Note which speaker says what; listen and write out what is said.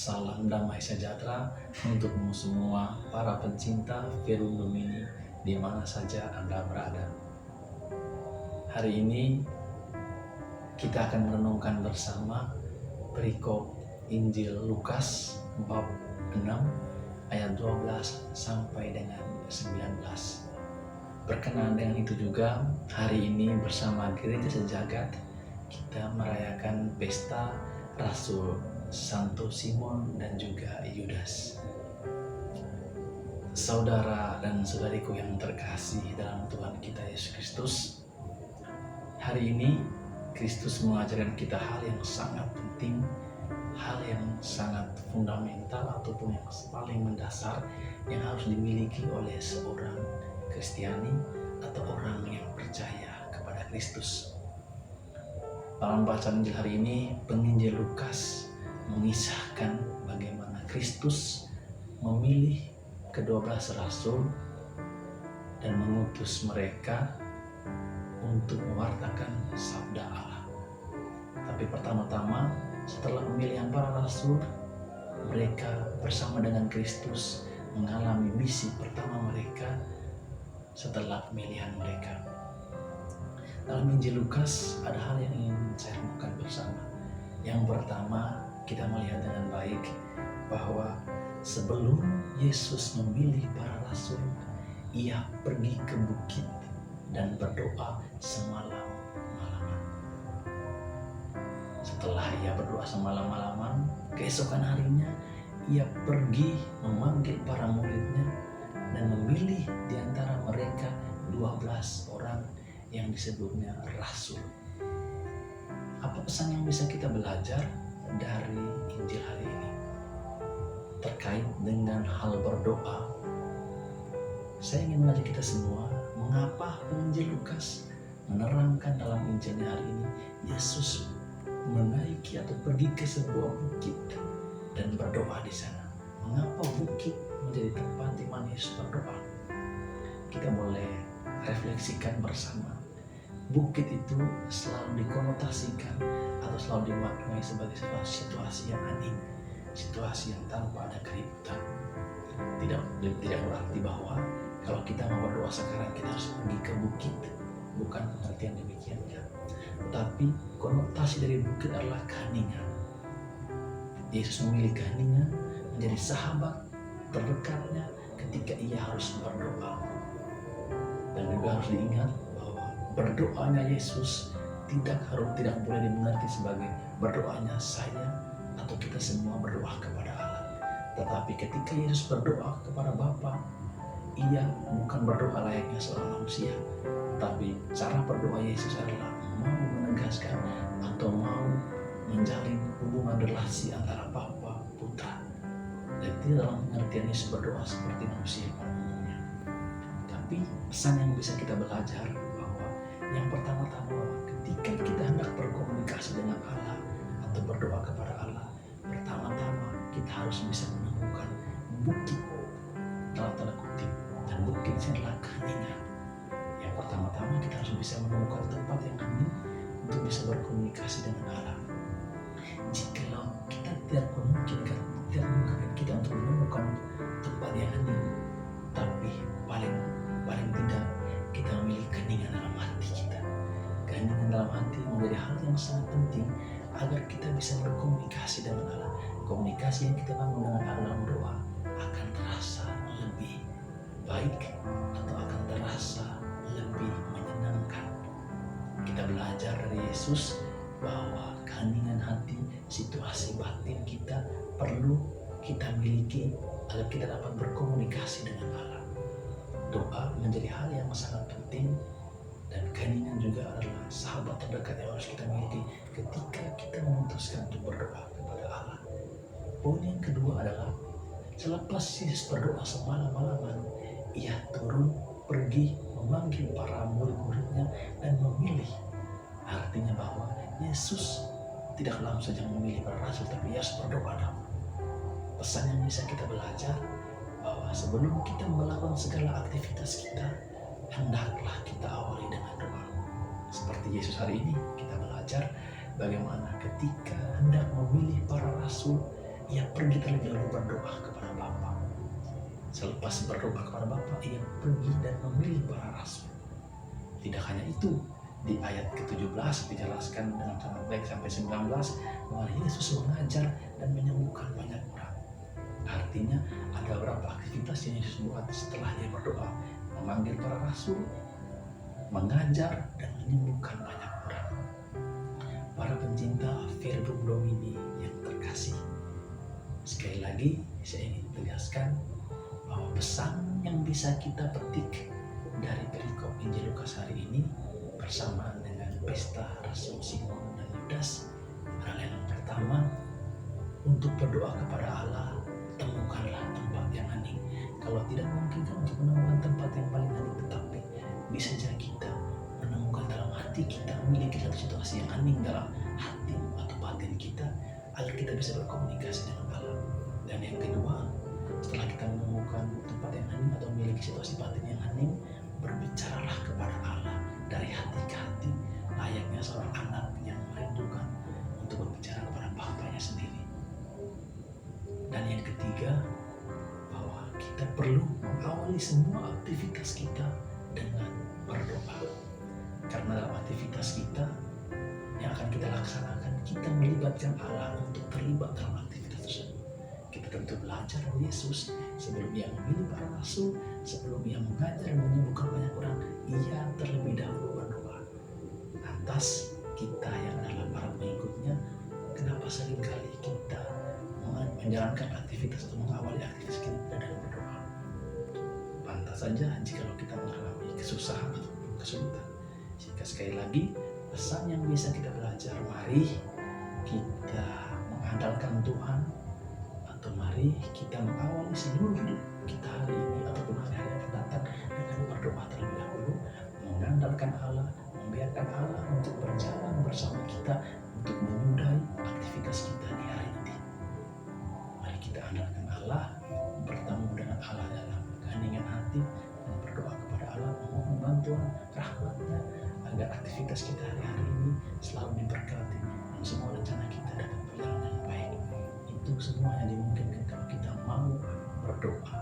Speaker 1: Salam damai sejahtera untukmu semua para pencinta Verum Domini di mana saja Anda berada. Hari ini kita akan merenungkan bersama perikop Injil Lukas bab 6 ayat 12 sampai dengan 19. Berkenaan dengan itu juga, hari ini bersama Gereja Sejagat kita merayakan pesta Rasul Santo Simon dan juga Yudas. Saudara dan saudariku yang terkasih dalam Tuhan kita Yesus Kristus, hari ini Kristus mengajarkan kita hal yang sangat penting, hal yang sangat fundamental ataupun yang paling mendasar yang harus dimiliki oleh seorang Kristiani atau orang yang percaya kepada Kristus. Dalam bacaan Injil hari ini, penginjil Lukas mengisahkan bagaimana Kristus memilih ke-12 rasul dan mengutus mereka untuk mewartakan sabda Allah. Tapi pertama-tama, setelah pemilihan para rasul, mereka bersama dengan Kristus mengalami misi pertama mereka setelah pemilihan mereka. Dalam Injil Lukas ada hal yang ingin saya renungkan bersama. Yang pertama, kita melihat dengan baik bahwa sebelum Yesus memilih para rasul, ia pergi ke bukit dan berdoa semalam-malaman. Setelah ia berdoa semalam-malaman, keesokan harinya ia pergi memanggil para muridnya dan memilih di antara mereka 12 orang yang disebutnya rasul. Apa pesan yang bisa kita belajar dari Injil hari ini terkait dengan hal berdoa? Saya ingin mengajak kita semua, mengapa penginjil Lukas menerangkan dalam Injilnya hari ini Yesus menaiki atau pergi ke sebuah bukit dan berdoa di sana. Mengapa bukit menjadi tempat di mana Yesus berdoa? Kita boleh refleksikan bersama. Bukit itu selalu dikonotasikan atau selalu dimaknai sebagai situasi yang aneh, situasi yang tanpa ada keributan. Tidak berarti bahwa kalau kita mau berdoa sekarang kita harus pergi ke bukit, bukan pengertian demikian ya. Tetapi konotasi dari bukit adalah keheningan. Yesus memilih keheningan menjadi sahabat terdekatnya ketika ia harus berdoa. Dan juga harus diingat berdoanya Yesus tidak boleh dimengerti sebagai berdoanya saya atau kita semua berdoa kepada Allah. Tetapi ketika Yesus berdoa kepada Bapa, ia bukan berdoa layaknya seorang manusia, tapi cara berdoa Yesus adalah mau menegaskan atau mau menjalin hubungan relasi antara Bapa Putra. Dan tidak dalam pengertian Yesus berdoa seperti manusia pada umumnya. Tapi pesan yang bisa kita belajar yang pertama-tama, ketika kita hendak berkomunikasi dengan Allah atau berdoa kepada Allah, pertama-tama kita harus bisa menemukan bukit dalam tanda kutip, dan bukit ini adalah keheningan. Yang pertama-tama kita harus bisa menemukan tempat yang hening untuk bisa berkomunikasi dengan Allah. Jikalau kita tidak memungkinkan kita untuk menemukan tempat yang hening, tapi paling tidak kita memilih keheningan dalam hati kita. Keheningan dalam hati menjadi hal yang sangat penting agar kita bisa berkomunikasi dengan Allah. Komunikasi yang kita bangun dengan Allah dalam doa akan terasa lebih baik atau akan terasa lebih menyenangkan. Kita belajar dari Yesus bahwa keheningan hati, situasi batin kita perlu kita miliki agar kita dapat berkomunikasi dengan Allah. Doa menjadi hal yang sangat penting, dan keheningan juga adalah sahabat terdekat yang harus kita miliki ketika kita memutuskan untuk berdoa kepada Allah. Poin yang kedua adalah selepas Yesus berdoa semalam-malaman, ia turun pergi memanggil para murid-muridnya dan memilih. Artinya bahwa Yesus tidak langsung saja memilih para rasul, tapi ia harus berdoa dahulu. Pesan yang bisa kita belajar bahwa sebelum kita melakukan segala aktivitas kita, hendaklah kita awali dengan doa. Seperti Yesus hari ini, kita belajar bagaimana ketika hendak memilih para rasul, ia pergi terlebih dahulu berdoa kepada Bapa. Selepas berdoa kepada Bapa, ia pergi dan memilih para rasul. Tidak hanya itu, di ayat ke-17 dijelaskan dengan sangat baik sampai 19 bahwa Yesus mengajar dan menyembuhkan banyak orang. Artinya ada beberapa aktivitas yang Yesus buat setelah dia berdoa, memanggil para rasul, mengajar dan menyembuhkan banyak orang. Para pencinta Verbum Domini yang terkasih, sekali lagi saya ingin tegaskan bahwa pesan yang bisa kita petik dari perikop Injil Lukas hari ini bersamaan dengan pesta Rasul Simon dan Yudas adalah yang pertama, untuk berdoa kepada Allah, temukanlah tempat yang hening. Kalau tidak mungkin untuk menemukan tempat yang paling hening, tetapi bisa saja kita menemukan dalam hati kita, memiliki satu situasi yang hening dalam hati atau batin kita, agar kita bisa berkomunikasi dengan Allah. Dan yang kedua, setelah kita menemukan tempat yang hening atau memiliki situasi batin yang hening, berbicaralah kepada Allah dari hati ke hati, layaknya seorang anak yang merindukan untuk berbicara kepada bapaknya sendiri. Dan yang ketiga, bahwa kita perlu mengawali semua aktivitas kita dengan berdoa. Karena dalam aktivitas kita yang akan kita laksanakan, kita melibatkan Allah untuk terlibat dalam aktivitas tersebut. Kita tentu belajar dari Yesus sebelum ia memilih para rasul, sebelum ia mengajar dan menyembuhkan banyak orang, ia terlebih dahulu berdoa. Lantas kita yang adalah para pengikutnya, kenapa seringkali kita menjalankan aktivitas atau mengawali aktivitas kita dengan berdoa? Pantas saja jika kita mengalami kesusahan atau kesulitan. Sehingga sekali lagi, pesan yang bisa kita belajar, mari kita mengandalkan Tuhan, atau mari kita mengawali seluruh hidup kita hari ini ataupun hari-hari yang akan datang dengan berdoa terlebih dahulu, mengandalkan Allah, membiarkan Allah untuk berjalan bersama kita untuk menyudahi aktivitas kita di hari ini. Mari kita andalkan Allah, bertemu dengan Allah dalam keheningan hati, dan berdoa kepada Allah memohon bantuan rahmat-Nya agar aktivitas kita hari-hari ini selalu diberkati dan semua rencana kita dapat berjalan dengan baik. Itu semua yang dimungkinkan kalau kita mau berdoa